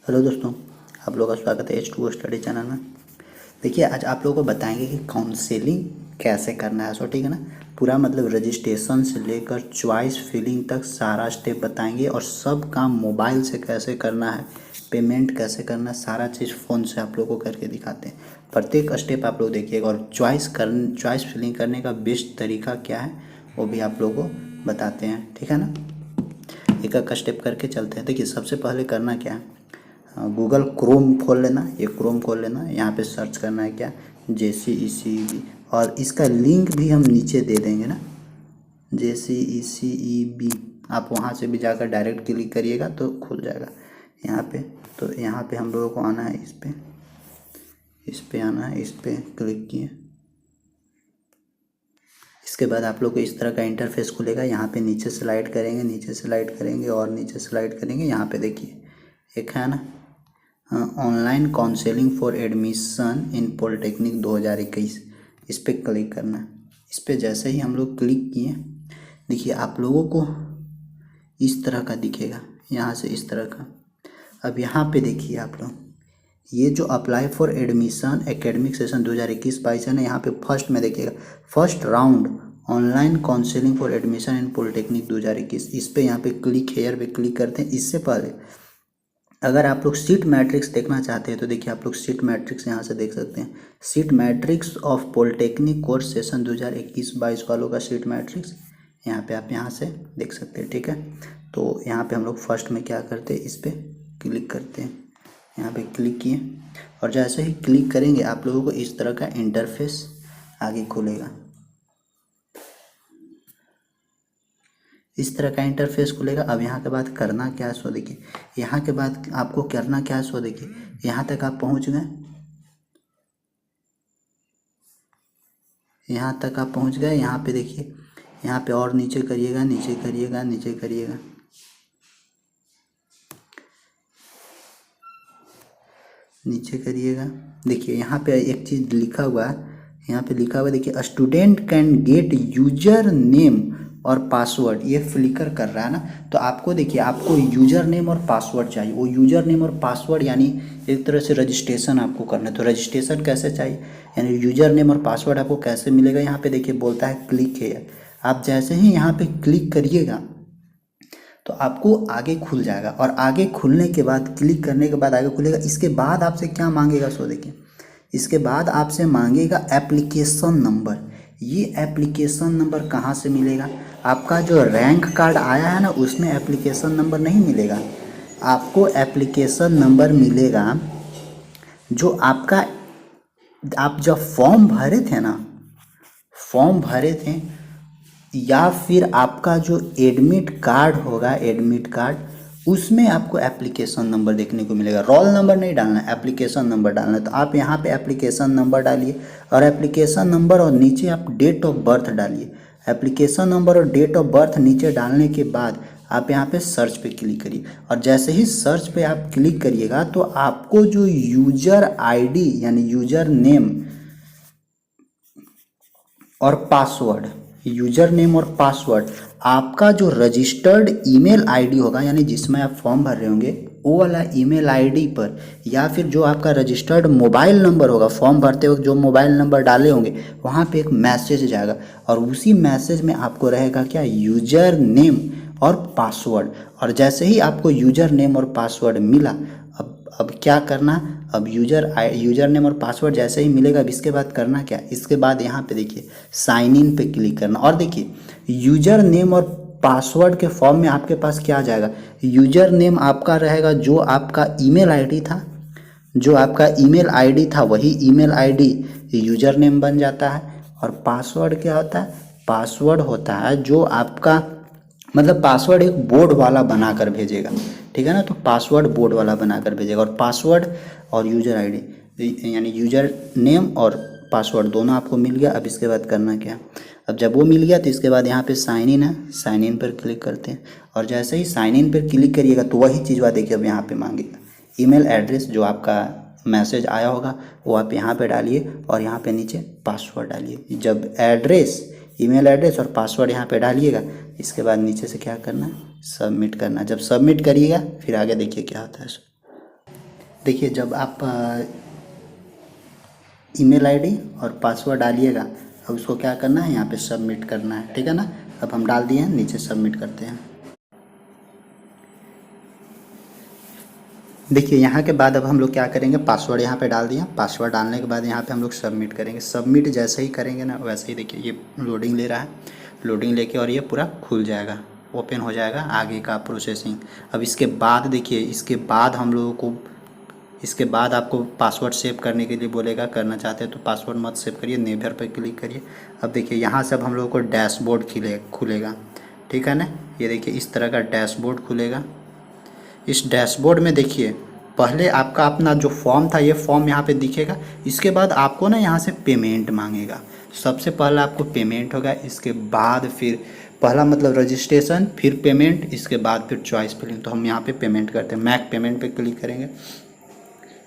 Hello दोस्तों, आप लोगों का स्वागत है H2O स्टडी चैनल में। देखिए, आज आप लोगों को बताएंगे कि काउंसलिंग कैसे करना है। सो ठीक है ना, पूरा मतलब रजिस्ट्रेशन से लेकर चॉइस फिलिंग तक सारा स्टेप बताएंगे और सब काम मोबाइल से कैसे करना है, पेमेंट कैसे करना है, सारा चीज़ फ़ोन से आप लोगों को करके दिखाते हैं। प्रत्येक स्टेप आप लोग देखिएगा और चॉइस फिलिंग करने का बेस्ट तरीका क्या है वो भी आप लोगों को बताते हैं। ठीक है ना, एक एक स्टेप करके चलते हैं। देखिए, सबसे पहले करना क्या है, गूगल क्रोम खोल लेना, ये क्रोम खोल लेना। यहाँ पे सर्च करना है क्या, JCECEB, और इसका लिंक भी हम नीचे दे देंगे ना, JCECEB। आप वहाँ से भी जाकर डायरेक्ट क्लिक करिएगा तो खुल जाएगा यहाँ पे। तो यहाँ पे हम लोगों को आना है, इस पे आना है, इस पे क्लिक किए। इसके बाद आप लोग को इस तरह का इंटरफेस खुलेगा। यहाँ पे नीचे स्लाइड करेंगे, नीचे स्लाइड करेंगे और नीचे स्लाइड करेंगे। यहाँ पे देखिए एक है ना, online counselling for admission in polytechnic 2021, इस पर क्लिक करना है। इस पर जैसे ही हम लोग क्लिक किए, देखिए आप लोगों को इस तरह का दिखेगा, यहाँ से इस तरह का। अब यहाँ पे देखिए आप लोग, ये जो apply for admission academic session 2021-22 है ना, यहाँ पे फर्स्ट में देखिएगा, first round online counselling for admission in polytechnic 2021, इस पे यहाँ पे क्लिक हेयर पे क्लिक करते हैं। इससे पहले अगर आप लोग सीट मैट्रिक्स देखना चाहते हैं तो देखिए आप लोग सीट मैट्रिक्स यहाँ से देख सकते हैं। Seat matrix of polytechnic course session 2021-22 वालों का सीट मैट्रिक्स यहाँ पे आप यहाँ से देख सकते हैं। ठीक है, तो यहाँ पे हम लोग फर्स्ट में क्या करते हैं, इस पर क्लिक करते हैं। यहाँ पे क्लिक किए और जैसे ही क्लिक करेंगे आप लोगों को इस तरह का इंटरफेस आगे खुलेगा। इस तरह का इंटरफेस खुलेगा। अब यहाँ के बाद करना क्या है सो देखिए, यहाँ के बाद आपको करना क्या है सो देखिए, यहाँ तक आप पहुँच गए, यहाँ तक आप पहुँच गए। यहाँ पे देखिए, यहाँ पे और नीचे करिएगा, नीचे करिएगा, नीचे करिएगा, नीचे करिएगा। देखिए यहाँ पे एक चीज़ लिखा हुआ है, यहाँ पे लिखा हुआ है देखिए, student can get user name और पासवर्ड। ये फ्लिकर कर रहा है ना, तो आपको देखिए आपको यूजर नेम और पासवर्ड चाहिए। वो यूजर नेम और पासवर्ड यानी एक तरह से रजिस्ट्रेशन आपको करना है। तो रजिस्ट्रेशन कैसे चाहिए, यानी यूजर नेम और पासवर्ड आपको कैसे मिलेगा, यहाँ पे देखिए बोलता है क्लिक है। आप जैसे ही यहाँ पे क्लिक करिएगा तो आपको आगे खुल जाएगा और आगे खुलने के बाद, क्लिक करने के बाद आगे खुलेगा। इसके बाद आपसे क्या मांगेगा सो देखिए, इसके बाद आपसे मांगेगा एप्लीकेशन नंबर। ये एप्लीकेशन नंबर कहाँ से मिलेगा, आपका जो रैंक कार्ड आया है ना उसमें एप्लीकेशन नंबर नहीं मिलेगा। आपको एप्लीकेशन नंबर मिलेगा जो आपका, आप जब फॉर्म भरे थे ना, फॉर्म भरे थे, या फिर आपका जो एडमिट कार्ड होगा, एडमिट कार्ड, उसमें आपको एप्लीकेशन नंबर देखने को मिलेगा। रोल नंबर नहीं डालना है, एप्लीकेशन नंबर डालना है। तो आप यहाँ पे एप्लीकेशन नंबर डालिए और एप्लीकेशन नंबर और नीचे आप डेट ऑफ बर्थ डालिए। एप्लीकेशन नंबर और डेट ऑफ बर्थ नीचे डालने के बाद आप यहाँ पे सर्च पे क्लिक करिए और जैसे ही सर्च पे आप क्लिक करिएगा तो आपको जो यूजर आईडी यानी यूजर नेम और पासवर्ड, यूजर नेम और पासवर्ड, आपका जो रजिस्टर्ड ईमेल आईडी होगा, यानी जिसमें आप फॉर्म भर रहे होंगे वो वाला ईमेल आईडी पर, या फिर जो आपका रजिस्टर्ड मोबाइल नंबर होगा, फॉर्म भरते वक्त जो मोबाइल नंबर डाले होंगे वहाँ पे एक मैसेज जाएगा और उसी मैसेज में आपको रहेगा क्या, यूजर नेम और पासवर्ड। और जैसे ही आपको यूजर नेम और पासवर्ड मिला, अब क्या करना, अब यूजर नेम और पासवर्ड जैसे ही मिलेगा, अब इसके बाद करना क्या, इसके बाद यहाँ पे देखिए साइन इन पे क्लिक करना। और देखिए यूजर नेम और पासवर्ड के फॉर्म में आपके पास क्या आ जाएगा, यूजर नेम आपका रहेगा जो आपका ईमेल आईडी था, जो आपका ईमेल आईडी था वही ईमेल आईडी यूजर नेम बन जाता है। और पासवर्ड क्या होता है, पासवर्ड होता है जो आपका, मतलब पासवर्ड एक बोर्ड वाला बनाकर भेजेगा। ठीक है ना, तो पासवर्ड बोर्ड वाला बनाकर भेजेगा। और पासवर्ड और यूजर आईडी यानी यूजर नेम और पासवर्ड दोनों आपको मिल गया। अब इसके बाद करना क्या, अब जब वो मिल गया तो इसके बाद यहाँ पे साइन इन है, साइन इन पर क्लिक करते हैं और जैसे ही साइन इन पर क्लिक करिएगा तो वही चीज़ बात देखिए अब यहाँ पे मांगेगा, ईमेल एड्रेस जो आपका मैसेज आया होगा वो आप यहाँ पे डालिए और यहाँ पे नीचे पासवर्ड डालिए। जब एड्रेस, ईमेल एड्रेस और पासवर्ड यहाँ पे डालिएगा, इसके बाद नीचे से क्या करना है, सबमिट करना। जब सबमिट करिएगा फिर आगे देखिए क्या होता है। देखिए जब आप ईमेल आईडी और पासवर्ड डालिएगा, अब उसको क्या करना है, यहाँ पे सबमिट करना है, ठीक है ना। अब हम डाल दिए हैं, नीचे सबमिट करते हैं। देखिए यहाँ के बाद अब हम लोग क्या करेंगे, पासवर्ड यहाँ पे डाल दिया। पासवर्ड डालने के बाद यहाँ पे हम लोग सबमिट करेंगे। सबमिट जैसे ही करेंगे ना, वैसे ही देखिए ये लोडिंग ले रहा है। लोडिंग लेके और ये पूरा खुल जाएगा, ओपन हो जाएगा आगे का प्रोसेसिंग। अब इसके बाद देखिए, इसके बाद हम लोगों को, इसके बाद आपको पासवर्ड सेव करने के लिए बोलेगा। करना चाहते हैं तो पासवर्ड मत सेव करिए, नेवर पर क्लिक करिए। अब देखिए यहाँ से अब हम लोगों को डैशबोर्ड खुलेगा, ठीक है ना। ये देखिए इस तरह का डैशबोर्ड खुलेगा। इस डैशबोर्ड में देखिए पहले आपका अपना जो फॉर्म था, ये फॉर्म यहाँ पे दिखेगा। इसके बाद आपको ना यहाँ से पेमेंट मांगेगा। सबसे पहला आपको पेमेंट होगा, इसके बाद फिर पहला मतलब रजिस्ट्रेशन, फिर पेमेंट, इसके बाद फिर चॉइस फिलिंग। तो हम यहाँ पे पेमेंट करते हैं, मैक पेमेंट पे क्लिक करेंगे।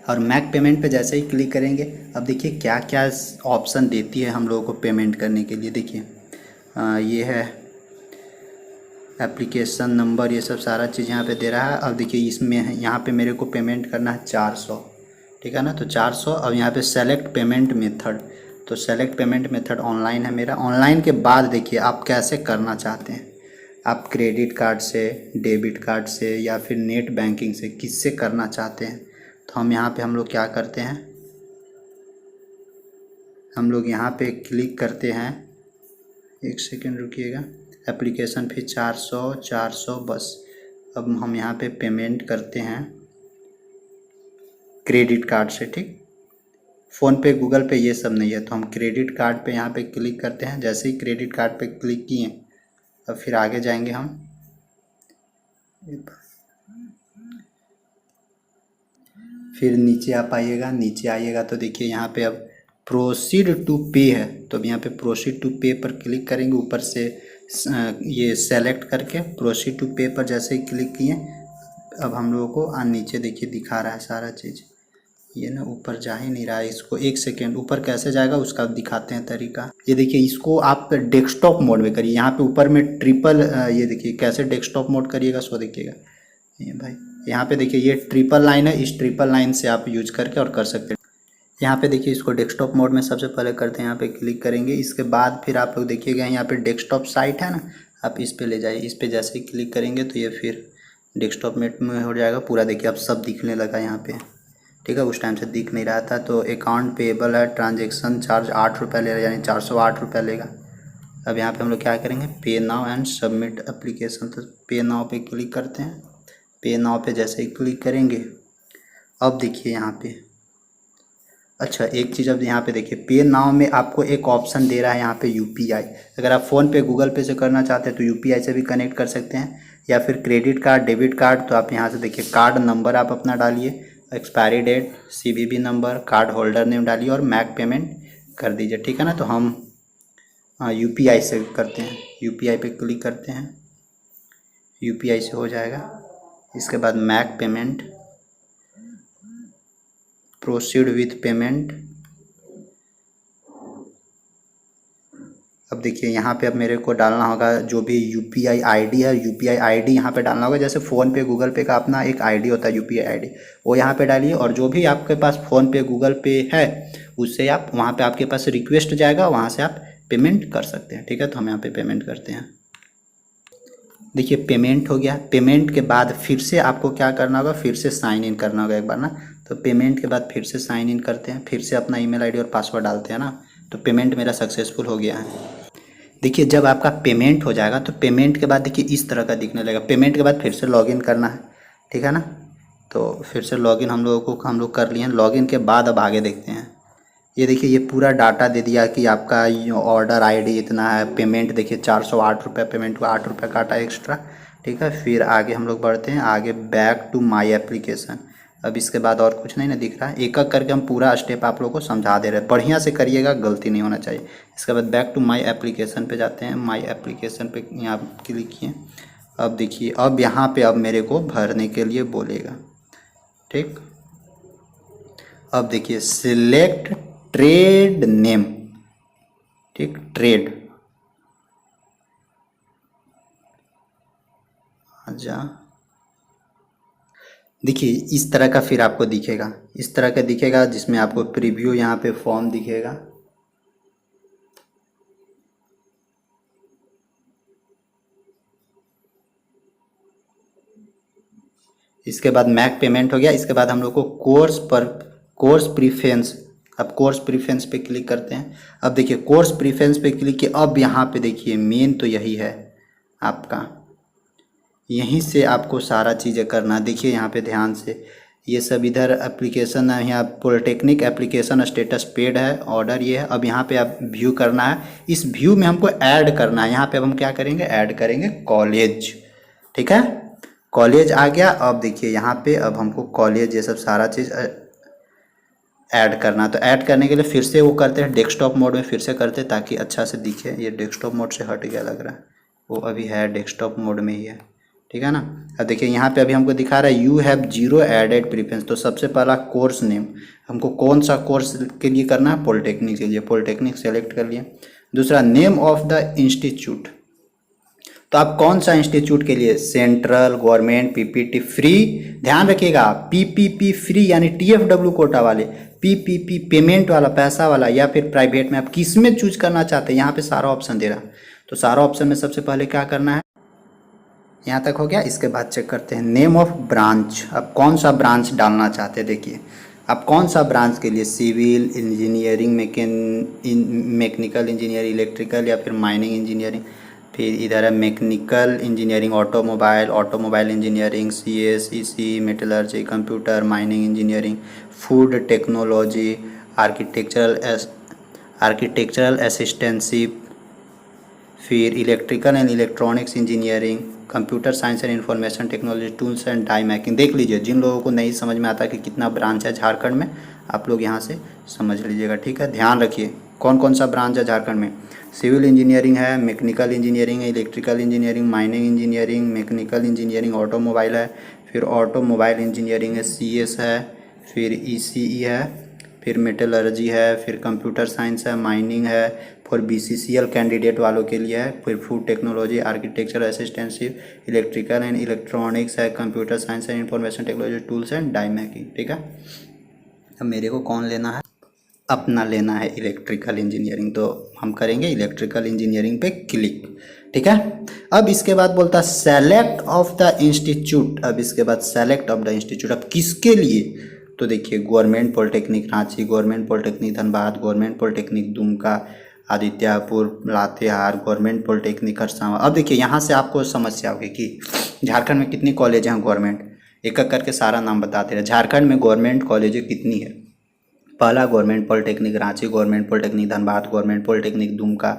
और मैक पेमेंट पे जैसे ही क्लिक करेंगे, अब देखिए क्या क्या ऑप्शन देती है हम लोगों को पेमेंट करने के लिए। देखिए ये है एप्लीकेशन नंबर, ये सब सारा चीज़ यहाँ पे दे रहा है। अब देखिए इसमें है, यहाँ पे मेरे को पेमेंट करना है 400, ठीक है ना। तो 400। अब यहाँ पे सेलेक्ट पेमेंट मेथड, तो सेलेक्ट पेमेंट मेथड ऑनलाइन है मेरा। ऑनलाइन के बाद देखिए आप कैसे करना चाहते हैं, आप क्रेडिट कार्ड से, डेबिट कार्ड से, या फिर नेट बैंकिंग से, किससे करना चाहते हैं। तो हम यहाँ पे हम लोग क्या करते हैं, हम लोग यहाँ पे क्लिक करते हैं। एक सेकेंड रुकिएगा। एप्लीकेशन फ़ी 400 बस। अब हम यहाँ पे पेमेंट करते हैं क्रेडिट कार्ड से, ठीक। फ़ोनपे, गूगल पे ये सब नहीं है, तो हम क्रेडिट कार्ड पे यहाँ पे क्लिक करते हैं। जैसे ही क्रेडिट कार्ड पे क्लिक किए, अब फिर आगे जाएंगे हम। फिर नीचे आप आइएगा, नीचे आइएगा तो देखिए यहाँ पे अब प्रोसीड टू पे है। तो अब यहाँ पे प्रोसीड टू पे पर क्लिक करेंगे। ऊपर से ये सेलेक्ट करके प्रोसीड टू पे पर जैसे ही क्लिक किए, अब हम लोगों को नीचे देखिए दिखा रहा है सारा चीज़। ये ना ऊपर जा ही नहीं रहा है, इसको एक सेकेंड, ऊपर कैसे जाएगा उसका दिखाते हैं तरीका। ये देखिए इसको आप डेस्कटॉप मोड में करिए। यहाँ पे ऊपर में ट्रिपल, ये देखिए कैसे डेस्कटॉप मोड करिएगा, सो देखिएगा ये भाई। यहाँ पे देखिए ये ट्रिपल लाइन है, इस ट्रिपल लाइन से आप यूज करके और कर सकते हैं। यहाँ पे देखिए इसको डेस्कटॉप मोड में सबसे पहले करते हैं, यहाँ पे क्लिक करेंगे। इसके बाद फिर आप लोग देखिएगा यहाँ पे डेस्कटॉप साइट है ना, आप इस पे ले जाइए। इस पे जैसे ही क्लिक करेंगे तो ये फिर डेस्कटॉप में हो जाएगा पूरा। देखिए अब सब दिखने लगा यहाँ पे, ठीक है। उस टाइम से दिख नहीं रहा था। तो अकाउंट पेएबल है, ट्रांजेक्शन चार्ज 8 रुपये ले रहा है, यानी 408 रुपये लेगा। अब यहाँ पे हम लोग क्या करेंगे, पे नाउ एंड सबमिट एप्लीकेशन। तो पे नाउ पे क्लिक करते हैं। पे नाउ पे जैसे ही क्लिक करेंगे, अब देखिए यहाँ पे, अच्छा एक चीज़, अब यहाँ पे देखिए पे नाउ में आपको एक ऑप्शन दे रहा है यहाँ पे यूपीआई। अगर आप फ़ोन पे, गूगल पे से करना चाहते हैं तो यूपीआई से भी कनेक्ट कर सकते हैं, या फिर क्रेडिट कार्ड, डेबिट कार्ड। तो आप यहाँ से देखिए कार्ड नंबर आप अपना डालिए, expiry date, CVV number, card holder name डालिए और मैक पेमेंट कर दीजिए, ठीक है ना। तो हम यूपीआई से करते हैं, यूपीआई पे क्लिक करते हैं, यूपीआई से हो जाएगा। इसके बाद Mac payment, proceed with payment. अब देखिए यहाँ पे अब मेरे को डालना होगा जो भी यूपीआई आईडी है, यूपीआई आईडी यहाँ पे डालना होगा। जैसे फ़ोन पे, गूगल पे का अपना एक आईडी होता है यूपीआई आईडी, वो यहाँ पे डालिए। और जो भी आपके पास फ़ोन पे, गूगल पे है, उससे आप वहाँ पे आपके पास रिक्वेस्ट जाएगा, वहाँ से आप पेमेंट कर सकते हैं, ठीक है। तो हम यहाँ पे पेमेंट करते हैं। देखिए पेमेंट हो गया। पेमेंट के बाद फिर से आपको क्या करना होगा, फिर से साइन इन करना होगा एक बार ना। तो पेमेंट के बाद फिर से साइन इन करते हैं, फिर से अपना ईमेल आईडी और पासवर्ड डालते हैं ना। तो पेमेंट मेरा सक्सेसफुल हो गया है। देखिए जब आपका पेमेंट हो जाएगा तो पेमेंट के बाद देखिए इस तरह का दिखने लगेगा। पेमेंट के बाद फिर से लॉगिन करना है, ठीक है ना। तो फिर से लॉगिन हम लोग कर लिए हैं। लॉगिन के बाद अब आगे देखते हैं। ये देखिए ये पूरा डाटा दे दिया कि आपका ऑर्डर आईडी इतना है। पेमेंट देखिए 408 रुपये पेमेंट हुआ, 8 रुपये काटा एक्स्ट्रा, ठीक है। फिर आगे हम लोग बढ़ते हैं, आगे बैक टू माई एप्लीकेशन। अब इसके बाद और कुछ नहीं ना दिख रहा है। एक एक करके हम पूरा स्टेप आप लोगों को समझा दे रहे हैं, बढ़िया से करिएगा, गलती नहीं होना चाहिए। इसके बाद बैक टू माई एप्लीकेशन पे जाते हैं। माई एप्लीकेशन पे यहाँ क्लिक किए। अब देखिए अब यहाँ पे अब मेरे को भरने के लिए बोलेगा, ठीक। अब देखिए सिलेक्ट ट्रेड नेम, ठीक, ट्रेड, आजा। देखिए इस तरह का फिर आपको दिखेगा, इस तरह का दिखेगा, जिसमें आपको प्रीव्यू यहाँ पे फॉर्म दिखेगा। इसके बाद मैक पेमेंट हो गया। इसके बाद हम लोग को कोर्स प्रीफरेंस, अब कोर्स प्रीफरेंस पे क्लिक करते हैं। अब देखिए कोर्स प्रीफरेंस पे क्लिक किया, अब यहाँ पे देखिए मेन तो यही है आपका, यहीं से आपको सारा चीज़ें करना। देखिए यहाँ पे ध्यान से, ये सब इधर एप्लीकेशन है, यहाँ पॉलिटेक्निक एप्लीकेशन स्टेटस पेड है, ऑर्डर ये है। अब यहाँ पे आप व्यू करना है, इस व्यू में हमको ऐड करना है। यहाँ पे अब हम क्या करेंगे, ऐड करेंगे कॉलेज। ठीक है, कॉलेज आ गया। अब देखिए यहाँ पे अब हमको कॉलेज ये सब सारा चीज़ ऐड करना। तो ऐड करने के लिए फिर से वो करते हैं डेस्कटॉप मोड में, फिर से करते हैं ताकि अच्छा से दिखे। ये डेस्कटॉप मोड से हट गया लग रहा है, वो अभी है डेस्कटॉप मोड में ही है। ठीक है ना। अब देखिए यहाँ पे अभी हमको दिखा रहा है यू हैव 0 एडेड प्रीफरेंस। तो सबसे पहला कोर्स नेम, हमको कौन सा कोर्स के लिए करना है, पॉलिटेक्निक के लिए, पॉलिटेक्निक सेलेक्ट कर लिए। दूसरा नेम ऑफ द इंस्टीट्यूट, तो आप कौन सा इंस्टीट्यूट के लिए, सेंट्रल गवर्नमेंट पीपीटी फ्री, ध्यान रखिएगा पीपीपी फ्री यानी टीएफडब्ल्यू कोटा वाले, पीपीपी पेमेंट वाला पैसा वाला, या फिर प्राइवेट में आप किस में चूज करना चाहते हैं। यहाँ पे सारा ऑप्शन दे रहा। तो सारा ऑप्शन में सबसे पहले क्या करना है, यहाँ तक हो गया। इसके बाद चेक करते हैं नेम ऑफ ब्रांच, आप कौन सा ब्रांच डालना चाहते हैं। देखिए आप कौन सा ब्रांच के लिए, civil engineering, mechanical engineering, electrical, या फिर माइनिंग इंजीनियरिंग। फिर इधर है mechanical engineering, automobile engineering, CS, EC, metallurgy, computer, mining engineering, food technology, architectural assistantship, फिर electrical and electronics engineering, computer science and information technology, tools and die making. देख लीजिए, जिन लोगों को नहीं समझ में आता कि कितना ब्रांच है झारखंड में, आप लोग यहाँ से समझ लीजिएगा। ठीक है, ध्यान रखिए कौन कौन सा ब्रांच है झारखंड में। सिविल इंजीनियरिंग है, मैकेनिकल इंजीनियरिंग है, electrical engineering, mining engineering, mechanical engineering, automobile है, फिर ऑटोमोबाइल इंजीनियरिंग है, सीएस है, फिर ईसीई है, फिर मेटलर्जी है, फिर कंप्यूटर साइंस है, माइनिंग है, फिर बीसीसीएल कैंडिडेट वालों के लिए है, फिर food technology, architecture assistantship, electrical and electronics है, computer science and information technology, tools and die making. ठीक है, अब मेरे को कौन लेना है, अपना लेना है इलेक्ट्रिकल इंजीनियरिंग, तो हम करेंगे इलेक्ट्रिकल इंजीनियरिंग पे क्लिक। ठीक है, अब इसके बाद बोलता है सेलेक्ट ऑफ द इंस्टीट्यूट। अब इसके बाद सेलेक्ट ऑफ द इंस्टीट्यूट, अब किसके लिए, तो देखिए government polytechnic Ranchi, government polytechnic Dhanbad, government polytechnic Dumka, Adityapur, Latehar, government polytechnic Kharsawan. अब देखिए यहाँ से आपको समस्या होगी कि झारखंड में कितनी कॉलेज हैं गवर्नमेंट, एक एक करके सारा नाम बताते रहे। झारखंड में गवर्नमेंट कॉलेजें कितनी है, पहला government polytechnic Ranchi, government polytechnic Dhanbad, government polytechnic Dumka,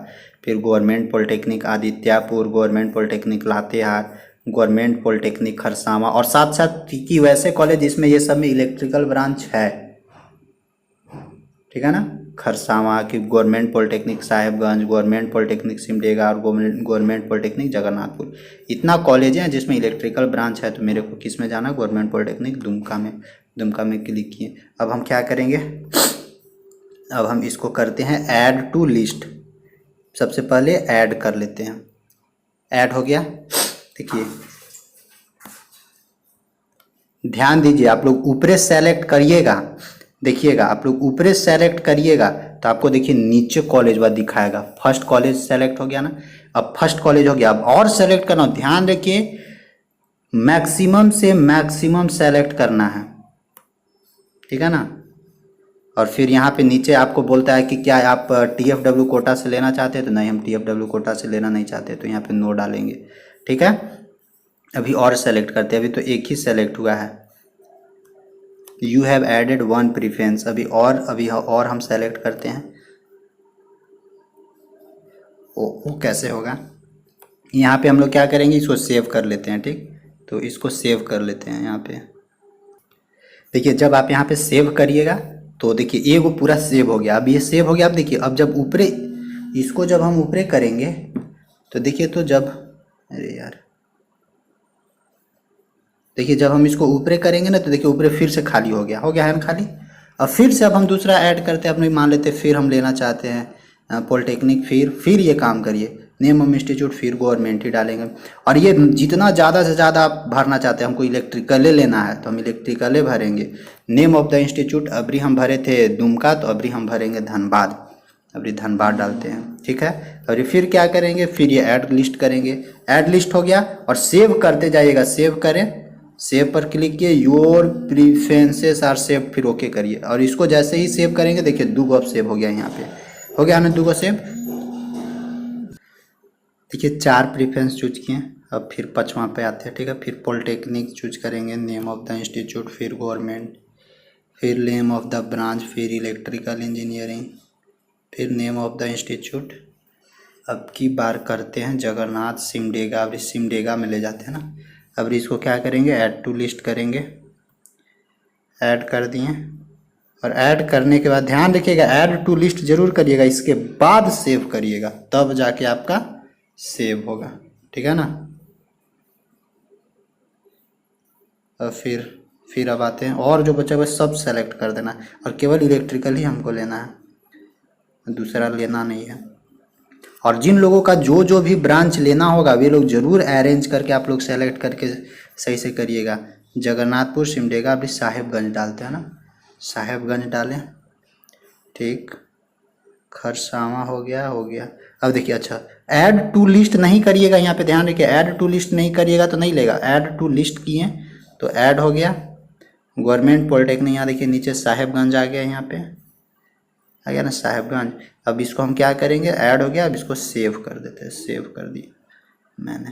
फिर government polytechnic Adityapur, government polytechnic Latehar, government polytechnic Kharsawan, और साथ साथ की वैसे कॉलेज जिसमें ये सब में इलेक्ट्रिकल ब्रांच है। ठीक है ना, खरसावां की government polytechnic Sahebganj, government polytechnic Simdega और गवर्नमेंट पॉलिटेक्निक जगन्नाथपुर। इतना कॉलेज हैं जिसमें इलेक्ट्रिकल ब्रांच है। तो मेरे को किस में जाना, गवर्नमेंट पॉलिटेक्निक दुमका में। दुमका में क्लिक किए। अब हम क्या करेंगे, अब हम इसको करते हैं ऐड टू लिस्ट। सबसे पहले ऐड कर लेते हैं, ऐड हो गया। देखिए ध्यान दीजिए, आप लोग ऊपरे सेलेक्ट करिएगा, देखिएगा आप लोग ऊपरे सेलेक्ट करिएगा तो आपको देखिए नीचे कॉलेज वाला दिखाएगा। फर्स्ट कॉलेज सेलेक्ट हो गया ना, अब फर्स्ट कॉलेज हो गया। अब और सेलेक्ट करना, ध्यान रखिए मैक्सिमम से मैक्सिमम सेलेक्ट करना है। ठीक है ना, और फिर यहाँ पे नीचे आपको बोलता है कि क्या आप टीएफडब्ल्यू कोटा से लेना चाहते हैं, तो नहीं, हम टीएफडब्ल्यू कोटा से लेना नहीं चाहते, तो यहाँ पे नो डालेंगे। ठीक है, अभी और सेलेक्ट करते हैं, अभी तो एक ही सेलेक्ट हुआ है। यू हैव एडेड 1 प्रीफरेंस, अभी और हम सेलेक्ट करते हैं। वो कैसे होगा, यहाँ पे हम लोग क्या करेंगे, इसको सेव कर लेते हैं। ठीक, तो इसको सेव कर लेते हैं। यहाँ पे देखिए जब आप यहाँ पे सेव करिएगा तो देखिए ये वो पूरा सेव हो गया। अब ये सेव हो गया। अब देखिए अब जब ऊपरे इसको जब हम ऊपरे करेंगे तो देखिए, तो जब अरे यार देखिए जब हम इसको ऊपरे करेंगे ना तो देखिए ऊपरे फिर से खाली हो गया है ना खाली। अब फिर से अब हम दूसरा ऐड करते हैं, अपने मान लेते हैं फिर हम लेना चाहते हैं पॉलिटेक्निक, फिर ये काम करिए। नेम ऑफ इंस्टीट्यूट फिर गवर्नमेंट ही डालेंगे। और ये जितना ज़्यादा से ज़्यादा आप भरना चाहते हैं, हमको इलेक्ट्रिकले लेना है तो हम इलेक्ट्रिकले भरेंगे। नेम ऑफ द इंस्टीट्यूट अभी हम भरे थे दुमका, तो अभी हम भरेंगे धनबाद, अभी धनबाद डालते हैं, ठीक है। और फिर क्या करेंगे, फिर ये ऐड लिस्ट करेंगे। ऐड लिस्ट हो गया और सेव करते जाइएगा, सेव करें, सेव पर क्लिक किए, योर प्रीफरेंसेस आर सेव, फिर ओके करिए। और इसको जैसे ही सेव करेंगे देखिए दूगो अब सेव हो गया, यहाँ पे हो गया ना दूगो सेव। देखिए 4 प्रीफरेंस चूज किए, अब फिर 5वां पे आते हैं, ठीक है। फिर पॉलिटेक्निक चूज करेंगे, नेम ऑफ द इंस्टीट्यूट, फिर गवर्नमेंट, फिर नेम ऑफ द ब्रांच, फिर इलेक्ट्रिकल इंजीनियरिंग, फिर नेम ऑफ द इंस्टीट्यूट। अब की बार करते हैं जगन्नाथ सिमडेगा, अब सिमडेगा में ले जाते हैं ना। अब इसको क्या करेंगे, ऐड टू लिस्ट करेंगे, ऐड कर दिए। और ऐड करने के बाद ध्यान रखिएगा ऐड टू लिस्ट जरूर करिएगा, इसके बाद सेव करिएगा, तब जाके आपका सेव होगा, ठीक है ना। और फिर अब आते हैं, और जो बचा हुआ सब सेलेक्ट कर देना है, और केवल इलेक्ट्रिकल ही हमको लेना है, दूसरा लेना नहीं है। और जिन लोगों का जो जो भी ब्रांच लेना होगा वे लोग जरूर अरेंज करके आप लोग सेलेक्ट करके सही से करिएगा। जगन्नाथपुर सिमडेगा, अभी साहेबगंज डालते हैं ना, साहेबगंज डालें, ठीक। खरसावां हो गया, हो गया। अब देखिए अच्छा, ऐड टू लिस्ट नहीं करिएगा, यहाँ पे ध्यान रखिए, ऐड टू लिस्ट नहीं करिएगा तो नहीं लेगा। ऐड टू लिस्ट किए तो ऐड हो गया। गवर्नमेंट पॉलिटेक्निक, यहाँ देखिए नीचे साहेबगंज आ गया, यहाँ पे आ गया ना साहेबगंज। अब इसको हम क्या करेंगे, ऐड हो गया, अब इसको सेव कर देते हैं, सेव कर दिया मैंने,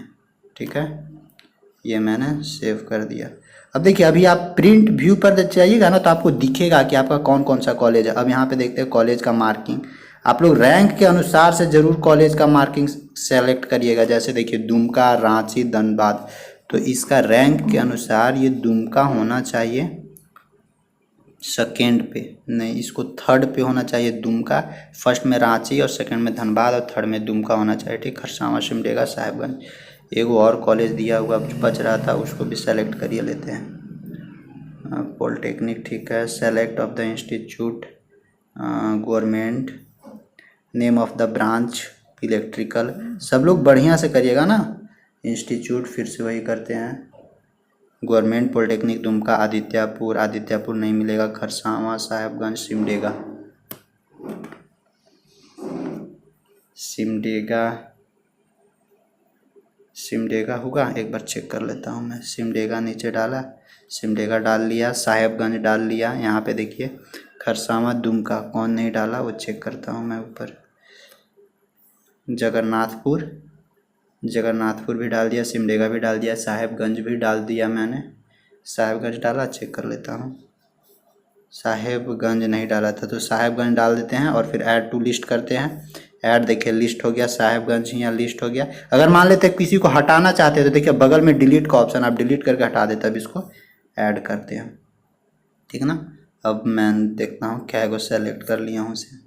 ठीक है, ये मैंने सेव कर दिया। अब देखिए अभी आप प्रिंट व्यू पर चाहिएगा ना तो आपको दिखेगा कि आपका कौन कौन सा कॉलेज है। अब यहाँ पे देखते हैं कॉलेज का मार्किंग, आप लोग रैंक के अनुसार से जरूर कॉलेज का मार्किंग सेलेक्ट करिएगा। जैसे देखिए दुमका, रांची, धनबाद, तो इसका रैंक के अनुसार ये दुमका होना चाहिए सेकेंड पे, नहीं इसको थर्ड पे होना चाहिए दुमका, फर्स्ट में रांची और सेकंड में धनबाद और थर्ड में दुमका होना चाहिए, ठीक। खरसावां, सिमडेगा, साहेबगंज। एगो और कॉलेज दिया हुआ बच रहा था, उसको भी सेलेक्ट करिए लेते हैं। पॉलिटेक्निक, ठीक है। Select of the institute, government, name of the branch, electrical. सब लोग बढ़िया से करिएगा ना। इंस्टीट्यूट फिर से वही करते हैं, गवर्नमेंट पॉलिटेक्निक दुमका, आदित्यापुर, आदित्यापुर नहीं मिलेगा, खरसावां, साहेबगंज, सिमडेगा, सिमडेगा, सिमडेगा होगा, एक बार चेक कर लेता हूँ मैं। सिमडेगा नीचे डाला, सिमडेगा डाल लिया, साहेबगंज डाल लिया। यहाँ पे देखिए खरसावां, दुमका कौन नहीं डाला वो चेक करता हूँ मैं ऊपर। जगन्नाथपुर, जगन्नाथपुर भी डाल दिया, सिमडेगा भी डाल दिया, साहेबगंज भी डाल दिया मैंने। साहेबगंज डाला, चेक कर लेता हूँ। साहेबगंज नहीं डाला था तो साहेबगंज डाल देते हैं और फिर ऐड टू लिस्ट करते हैं। ऐड देखिए लिस्ट हो गया, साहेबगंज यहाँ लिस्ट हो गया। अगर मान लेते किसी को हटाना चाहते हैं तो देखिए बगल में डिलीट का ऑप्शन, आप डिलीट करके हटा देते, अब इसको ऐड करते हैं, ठीक है ना। अब मैं देखता हूँ क्या को सेलेक्ट कर लिया हूँ उसे।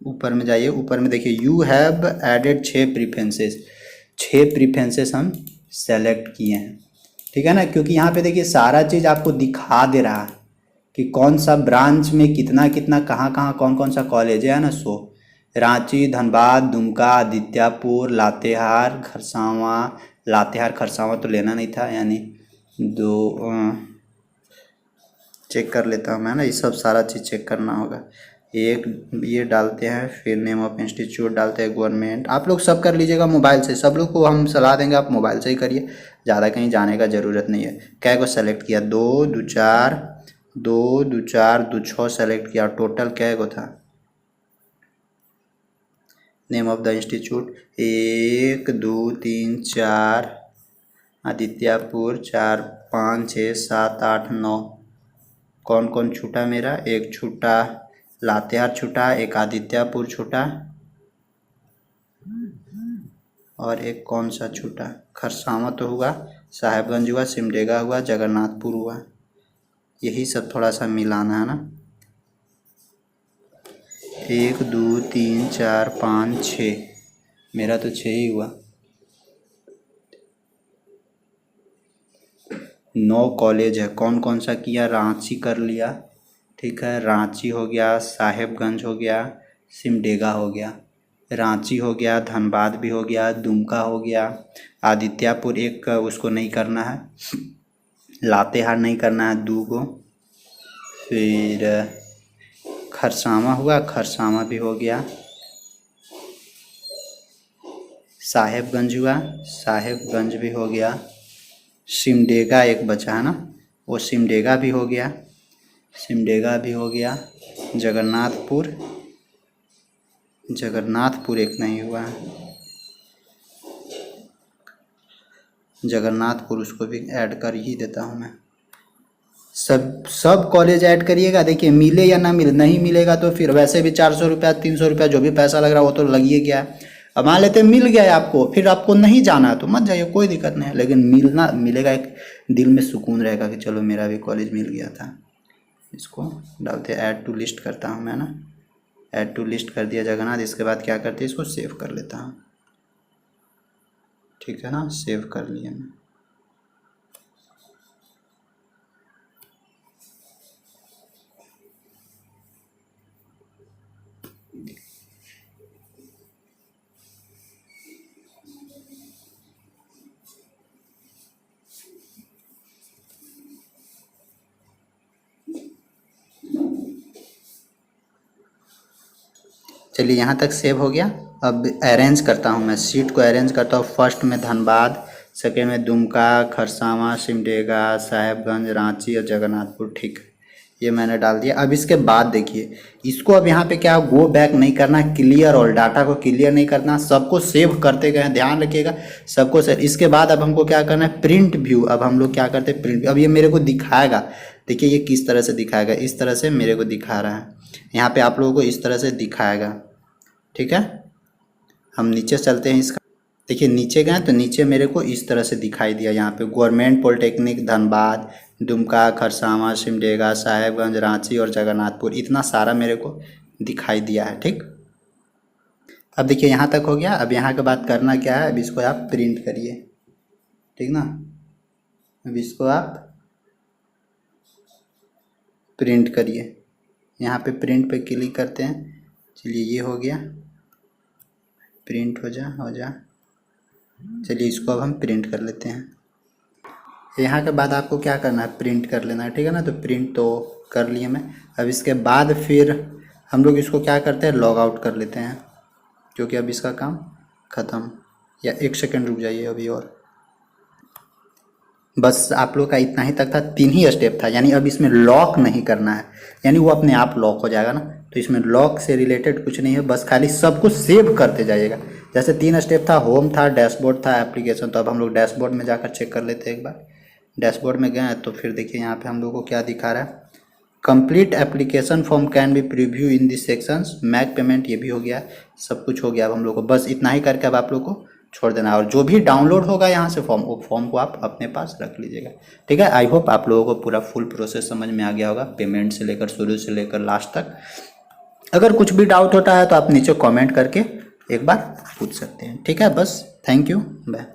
ऊपर में जाइए, ऊपर में देखिए यू हैव एडेड 6 प्रीफरेंसेस, 6 प्रीफरेंसेस हम सेलेक्ट किए हैं, ठीक है ना। क्योंकि यहाँ पे देखिए सारा चीज़ आपको दिखा दे रहा है कि कौन सा ब्रांच में कितना कितना, कहाँ कहाँ कौन कौन सा कॉलेज है ना। सो रांची, धनबाद, दुमका, आदित्यापुर, लातेहार, खरसावां, लातेहार खरसावां तो लेना नहीं था, यानी 2 चेक कर लेता हूँ मैं ना, ये सब सारा चीज़ चेक करना होगा। एक ये डालते हैं, फिर नेम ऑफ इंस्टीट्यूट डालते हैं, गवर्नमेंट। आप लोग सब कर लीजिएगा मोबाइल से, सब लोग को हम सलाह देंगे आप मोबाइल से ही करिए, ज़्यादा कहीं जाने का ज़रूरत नहीं है। क्या को सेलेक्ट किया, 2 2 4 2 2 4 2 6 सेलेक्ट किया, टोटल क्या को था। Name of the institute 1 2 3 4, आदित्यापुर 4 5 6 7 8 9। कौन कौन छूटा मेरा, एक छूटा लातेहार छूटा, एक आदित्यापुर छूटा, और एक कौन सा छूटा, खरसावां तो हुआ, साहेबगंज हुआ, सिमडेगा हुआ, जगन्नाथपुर हुआ। यही सब थोड़ा सा मिलाना है ना। 1 2 3 4 5 6, मेरा तो 6 ही हुआ। 9 कॉलेज है, कौन कौन सा किया, रांची कर लिया, ठीक है, रांची हो गया, साहेबगंज हो गया, सिमडेगा हो गया, रांची हो गया, धनबाद भी हो गया, दुमका हो गया, आदित्यापुर एक उसको नहीं करना है, लातेहार नहीं करना है 2 को, फिर खरसावां हुआ, खरसावां भी हो गया, साहेबगंज हुआ, साहेबगंज भी हो गया, सिमडेगा एक बचा है ना, वो सिमडेगा भी हो गया, सिमडेगा भी हो गया, जगन्नाथपुर, जगन्नाथपुर एक नहीं हुआ है, जगन्नाथपुर उसको भी ऐड कर ही देता हूँ मैं। सब कॉलेज ऐड करिएगा। देखिए मिले या ना मिले, नहीं मिलेगा तो फिर वैसे भी 400 रुपया 300 रुपया जो भी पैसा लग रहा है वो तो लगिए गया है। अब मान लेते मिल गया है आपको, फिर आपको नहीं जाना है तो मत जाइए, कोई दिक्कत नहीं है, लेकिन मिलना मिलेगा, एक दिल में सुकून रहेगा कि चलो मेरा भी कॉलेज मिल गया था। इसको डालते ऐड टू लिस्ट करता हूँ मैं ना, ऐड टू लिस्ट कर दिया जगन्नाथ। इसके बाद क्या करते हैं, इसको सेव कर लेता हूँ, ठीक है ना, सेव कर लिया मैं। चलिए यहाँ तक सेव हो गया। अब अरेंज करता हूँ मैं, सीट को अरेंज करता हूँ। फर्स्ट में धनबाद, सेकेंड में दुमका, खरसावां, सिमडेगा, साहेबगंज, रांची और जगन्नाथपुर, ठीक है, ये मैंने डाल दिया। अब इसके बाद देखिए इसको अब यहाँ पे क्या गो बैक नहीं करना, क्लियर और डाटा को क्लियर नहीं करना, सबको सेव करते गए, ध्यान रखिएगा सबको सेव। इसके बाद अब हमको क्या करना है, प्रिंट व्यू। अब हम लोग क्या करते हैं, प्रिंट। अब ये मेरे को दिखाएगा, देखिए ये किस तरह से दिखाएगा, इस तरह से मेरे को दिखा रहा है, यहाँ पे आप लोगों को इस तरह से दिखाएगा, ठीक है। हम नीचे चलते हैं इसका, देखिए नीचे गए तो नीचे मेरे को इस तरह से दिखाई दिया, यहाँ पे गवर्नमेंट पॉलिटेक्निक धनबाद, दुमका, खरसावां, सिमडेगा, साहेबगंज, रांची और जगन्नाथपुर, इतना सारा मेरे को दिखाई दिया है, ठीक। अब देखिए यहाँ तक हो गया। अब यहाँ के बाद करना क्या है, अब इसको आप प्रिंट करिए, ठीक ना। अब इसको आप प्रिंट करिए, यहाँ पे प्रिंट पे क्लिक करते हैं। चलिए ये हो गया, प्रिंट हो जा। चलिए इसको अब हम प्रिंट कर लेते हैं। यहाँ के बाद आपको क्या करना है, प्रिंट कर लेना है, ठीक है ना। तो प्रिंट तो कर लिए मैं। अब इसके बाद फिर हम लोग इसको क्या करते हैं, लॉग आउट कर लेते हैं, क्योंकि अब इसका काम ख़त्म। या 1 सेकंड रुक जाइए अभी और, बस आप लोग का इतना ही तक था, 3 ही स्टेप था। यानी अब इसमें लॉक नहीं करना है, यानी वो अपने आप लॉक हो जाएगा ना। तो इसमें लॉक से रिलेटेड कुछ नहीं है, बस खाली सब कुछ सेव करते जाइएगा। जैसे 3 स्टेप था, होम था, डैशबोर्ड था, एप्लीकेशन। तो अब हम लोग डैशबोर्ड में जाकर चेक कर लेते हैं एक बार। डैशबोर्ड में गए तो फिर देखिए यहाँ पे हम लोग को क्या दिखा रहा है, complete application form can be preview in this sections, Mac payment, ये भी हो गया, सब कुछ हो गया। अब हम लोग को बस इतना ही करके अब आप लोग को छोड़ देना है। और जो भी डाउनलोड होगा यहाँ से फॉर्म, वो फॉर्म को आप अपने पास रख लीजिएगा, ठीक है। आई होप आप लोगों को पूरा फुल प्रोसेस समझ में आ गया होगा, पेमेंट से लेकर शुरू से लेकर लास्ट तक। अगर कुछ भी डाउट होता है तो आप नीचे कमेंट करके एक बार पूछ सकते हैं, ठीक है। बस थैंक यू, बाय।